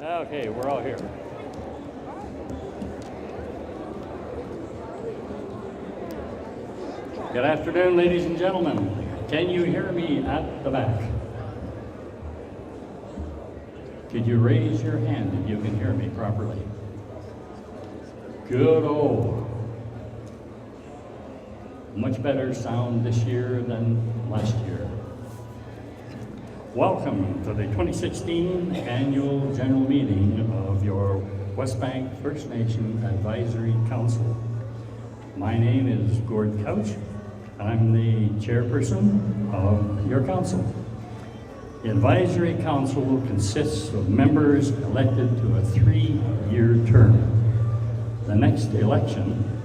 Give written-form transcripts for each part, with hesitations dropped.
Okay, we're all here. Good afternoon, ladies and gentlemen. Can you hear me at the back? Could you raise your hand if you can hear me properly? Good. Much better sound this year than last year. Welcome to the 2016 Annual General Meeting of your West Bank First Nation Advisory Council. My name is Gord Couch, and I'm the chairperson of your council. The Advisory Council consists of members elected to a 3-year term. The next election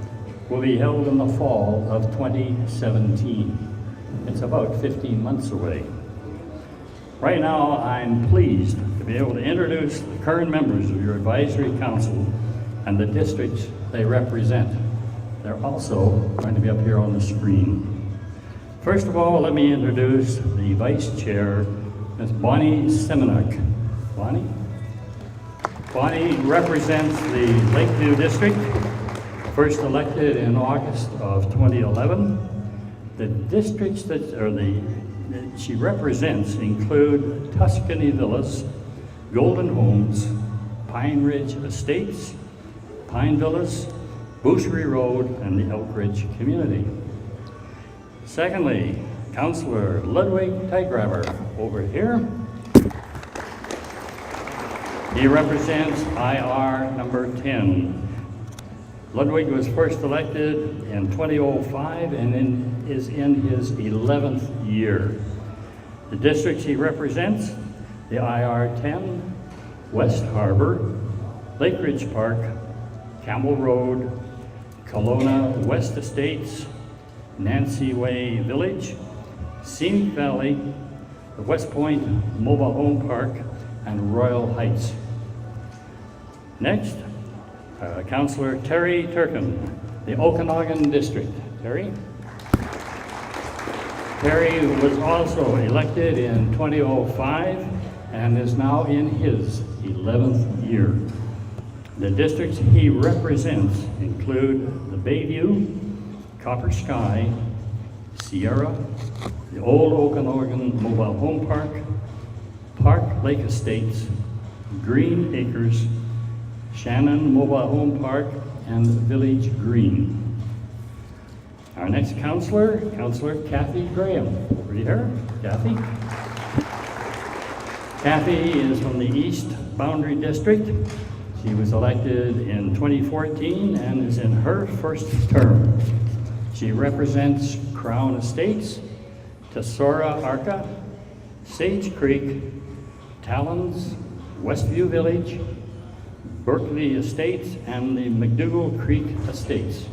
will be held in the fall of 2017. It's about 15 months away. Right now, I'm pleased to be able to introduce the current members of your Advisory Council and the districts they represent. They're also going to be up here on the screen. First of all, let me introduce the Vice Chair, Ms. Bonnie Semenuk. Bonnie? Bonnie represents the Lakeview District, first elected in August of 2011. The districts that she represents include Tuscany Villas, Golden Homes, Pine Ridge Estates, Pine Villas, Boucherie Road, and the Elk Ridge community. Secondly, Councillor Ludwig Tigraber over here. He represents IR number 10. Ludwig was first elected in 2005 and is in his 11th year. The districts he represents, the IR 10, West Harbor, Lake Ridge Park, Campbell Road, Kelowna West Estates, Nancy Way Village, Scenic Valley, the West Point Mobile Home Park, and Royal Heights. Next, Councillor Terry Turkin, the Okanagan District. Terry? Terry was also elected in 2005 and is now in his 11th year. The districts he represents include the Bayview, Copper Sky, Sierra, the Old Okanagan Mobile Home Park, Park Lake Estates, Green Acres, Shannon Mobile Home Park, and Village Green. Our next councillor, Councillor Kathy Graham. Over here, Kathy. Kathy is from the East Boundary District. She was elected in 2014 and is in her first term. She represents Crown Estates, Tesora Arca, Sage Creek, Talons, Westview Village, Berkeley Estates, and the McDougall Creek Estates.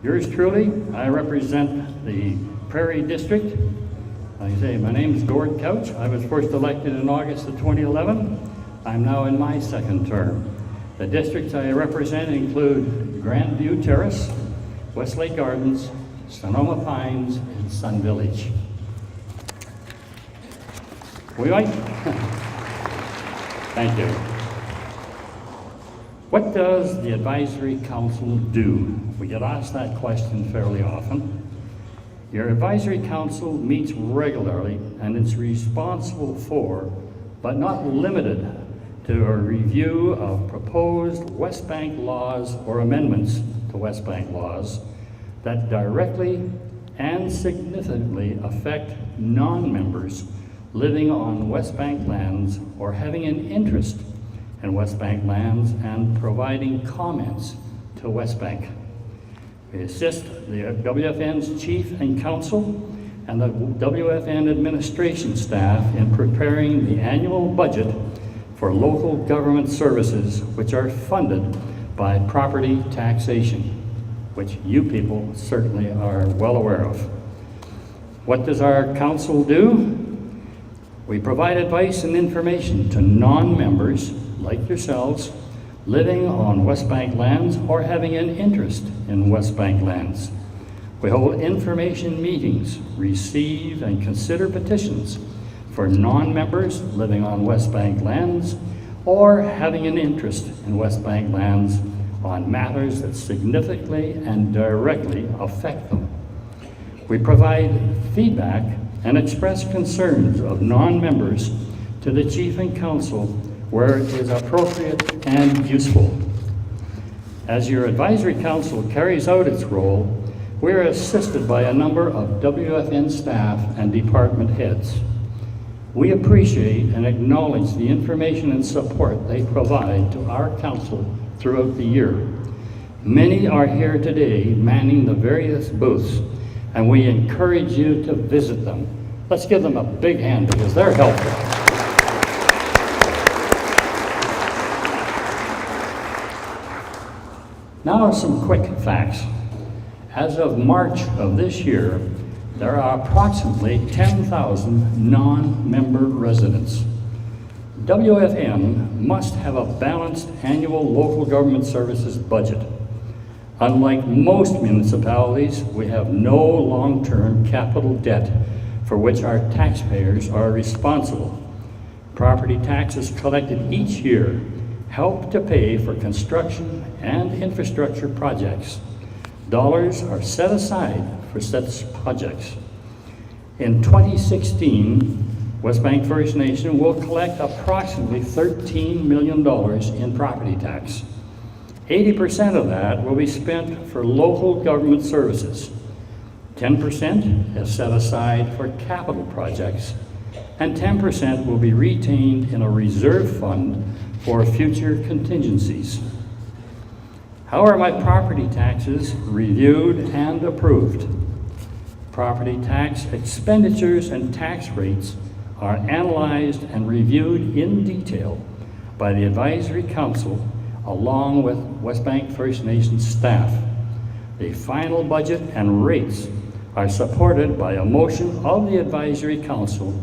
Yours truly, I represent the Prairie District. Like I say, my name is Gord Couch. I was first elected in August of 2011. I'm now in my second term. The districts I represent include Grandview Terrace, Westlake Gardens, Sonoma Pines, and Sun Village. We like? Thank you. What does the Advisory Council do? We get asked that question fairly often. Your Advisory Council meets regularly and it's responsible for, but not limited to, a review of proposed West Bank laws or amendments to West Bank laws that directly and significantly affect non-members living on West Bank lands or having an interest in West Bank lands and providing comments to West Bank. We assist the WFN's Chief and Council and the WFN administration staff in preparing the annual budget for local government services which are funded by property taxation, which you people certainly are well aware of. What does our council do? We provide advice and information to non-members like yourselves living on West Bank lands or having an interest in West Bank lands. We hold information meetings, receive and consider petitions for non-members living on West Bank lands or having an interest in West Bank lands on matters that significantly and directly affect them. We provide feedback and express concerns of non-members to the Chief and Council where it is appropriate and useful. As your advisory council carries out its role, we are assisted by a number of WFN staff and department heads. We appreciate and acknowledge the information and support they provide to our council throughout the year. Many are here today manning the various booths, and we encourage you to visit them. Let's give them a big hand because they're helpful. Now some quick facts. As of March of this year, there are approximately 10,000 non-member residents. WFN must have a balanced annual local government services budget. Unlike most municipalities, we have no long-term capital debt for which our taxpayers are responsible. Property taxes collected each year help to pay for construction and infrastructure projects. Dollars are set aside for such projects. In 2016, West Bank First Nation will collect approximately $13 million in property tax. 80% of that will be spent for local government services. 10% is set aside for capital projects, and 10% will be retained in a reserve fund for future contingencies. How are my property taxes reviewed and approved? Property tax expenditures and tax rates are analyzed and reviewed in detail by the Advisory Council along with West Bank First Nation staff. The final budget and rates are supported by a motion of the Advisory Council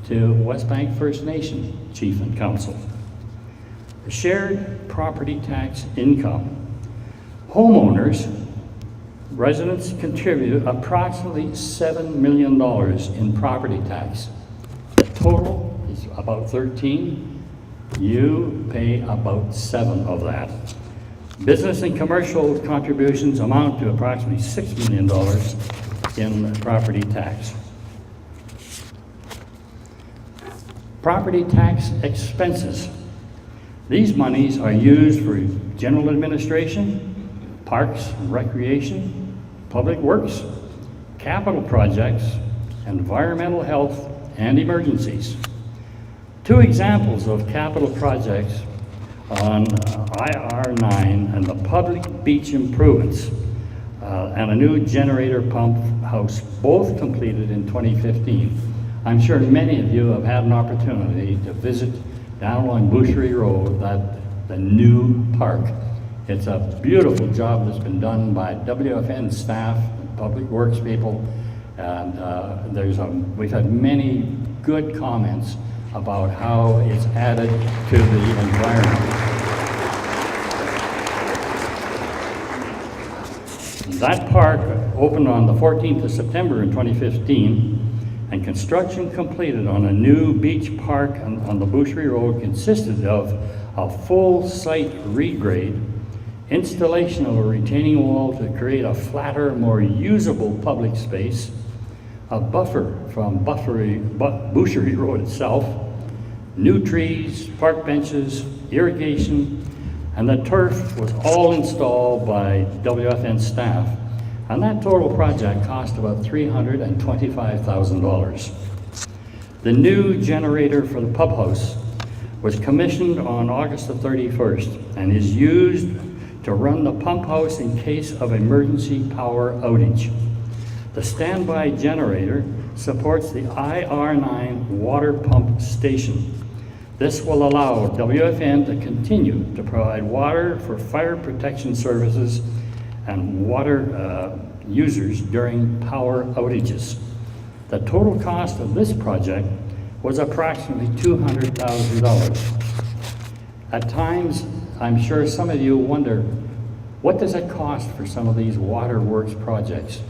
to West Bank First Nation Chief and Council. The shared property tax income. Homeowners, residents contribute approximately $7 million in property tax. The total is about 13. You pay about 7 of that. Business and commercial contributions amount to approximately $6 million in property tax. Property tax expenses. These monies are used for general administration, parks and recreation, public works, capital projects, environmental health, and emergencies. 2 examples of capital projects on IR9 and the public beach improvements and a new generator pump house, both completed in 2015. I'm sure many of you have had an opportunity to visit down along Boucherie Road, the new park. It's a beautiful job that's been done by WFN staff, public works people, and we've had many good comments about how it's added to the environment. That park opened on the 14th of September in 2015, and construction completed on a new beach park on the Boucherie Road consisted of a full site regrade, installation of a retaining wall to create a flatter, more usable public space, a buffer from Boucherie Road itself, new trees, park benches, irrigation, and the turf was all installed by WFN staff, and that total project cost about $325,000. The new generator for the pub house was commissioned on August the 31st and is used to run the pump house in case of emergency power outage. The standby generator supports the IR9 water pump station. This will allow WFN to continue to provide water for fire protection services and water users during power outages. The total cost of this project was approximately $200,000. At times, I'm sure some of you wonder, what does it cost for some of these waterworks projects?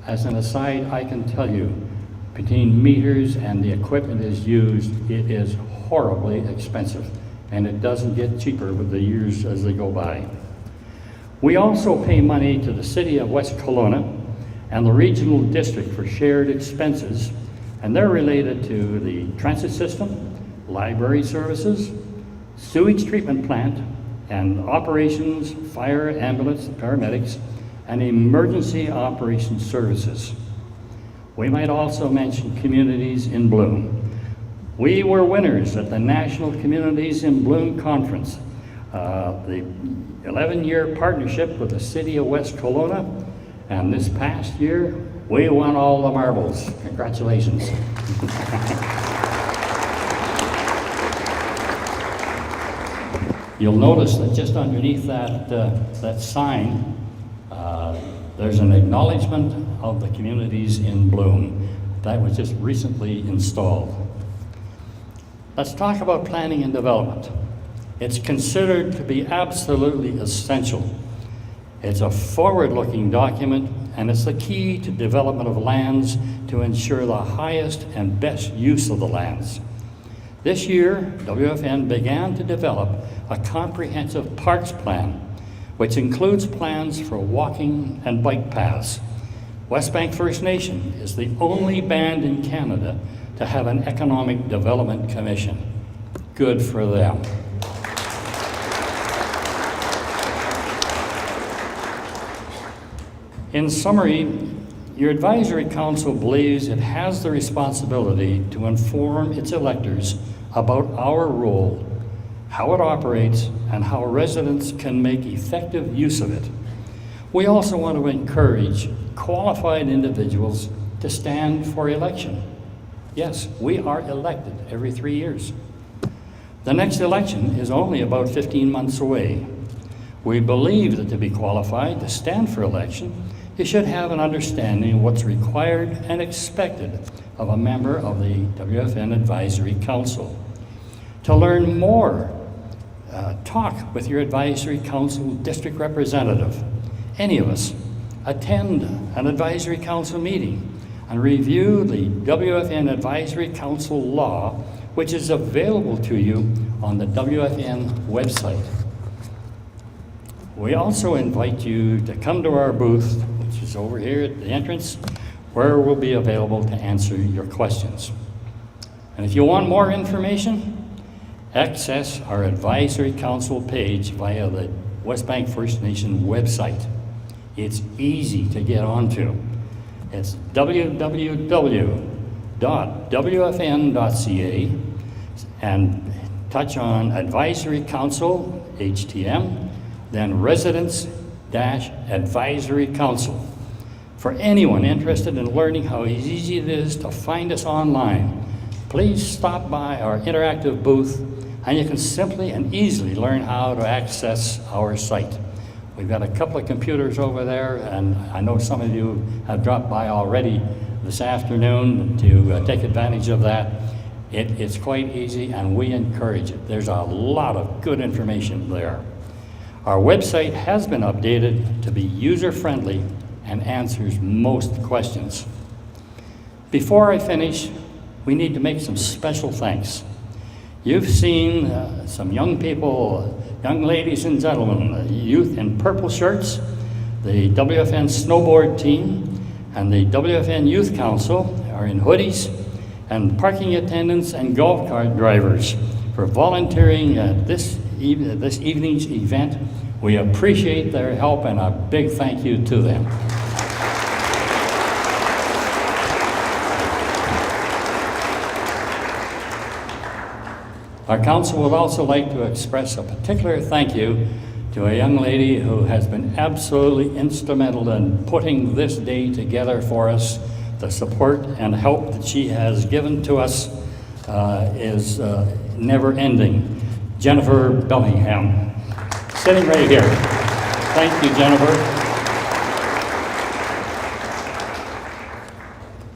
As an aside, I can tell you, Between meters and the equipment is used, it is horribly expensive, and it doesn't get cheaper with the years as they go by. We also pay money to the City of West Kelowna and the Regional District for shared expenses, and they're related to the transit system, library services, sewage treatment plant, and operations, fire, ambulance, paramedics, and emergency operations services. We might also mention Communities in Bloom. We were winners at the National Communities in Bloom Conference, the 11-year partnership with the City of West Kelowna, and this past year, we won all the marbles. Congratulations. You'll notice that just underneath that sign, there's an acknowledgement of the Communities in Bloom. That was just recently installed. Let's talk about planning and development. It's considered to be absolutely essential. It's a forward-looking document, and it's the key to development of lands to ensure the highest and best use of the lands. This year, WFN began to develop a comprehensive parks plan, which includes plans for walking and bike paths. Westbank First Nation is the only band in Canada to have an Economic Development Commission. Good for them. In summary, your advisory council believes it has the responsibility to inform its electors about our role, how it operates, and how residents can make effective use of it. We also want to encourage qualified individuals to stand for election. Yes, we are elected every 3 years. The next election is only about 15 months away. We believe that to be qualified to stand for election, you should have an understanding of what's required and expected of a member of the WFN Advisory Council. To learn more, talk with your Advisory Council district representative. Any of us, attend an Advisory Council meeting and review the WFN Advisory Council law, which is available to you on the WFN website. We also invite you to come to our booth, which is over here at the entrance, where we'll be available to answer your questions. And if you want more information, access our Advisory Council page via the Westbank First Nation website. It's easy to get onto. It's www.wfn.ca and touch on Advisory Council, HTM, then Residents-Advisory Council. For anyone interested in learning how easy it is to find us online, please stop by our interactive booth and you can simply and easily learn how to access our site. We've got a couple of computers over there, and I know some of you have dropped by already this afternoon to take advantage of that. It's quite easy, and we encourage it. There's a lot of good information there. Our website has been updated to be user-friendly and answers most questions. Before I finish, we need to make some special thanks. You've seen some young people, young ladies and gentlemen, youth in purple shirts, the WFN snowboard team, and the WFN Youth Council are in hoodies, and parking attendants and golf cart drivers for volunteering at this evening's event. We appreciate their help, and a big thank you to them. Our council would also like to express a particular thank you to a young lady who has been absolutely instrumental in putting this day together for us. The support and help that she has given to us is never ending. Jennifer Bellingham, sitting right here. Thank you, Jennifer.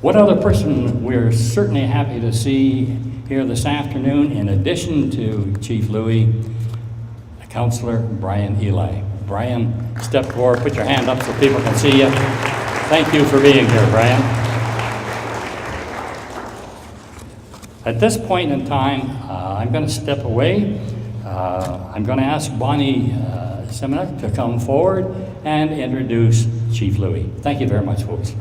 One other person we're certainly happy to see here this afternoon, in addition to Chief Louis, Councillor Brian Eli. Brian, step forward, put your hand up so people can see you. Thank you for being here, Brian. At this point in time, I'm going to step away. I'm going to ask Bonnie Semenuk to come forward and introduce Chief Louis. Thank you very much, folks.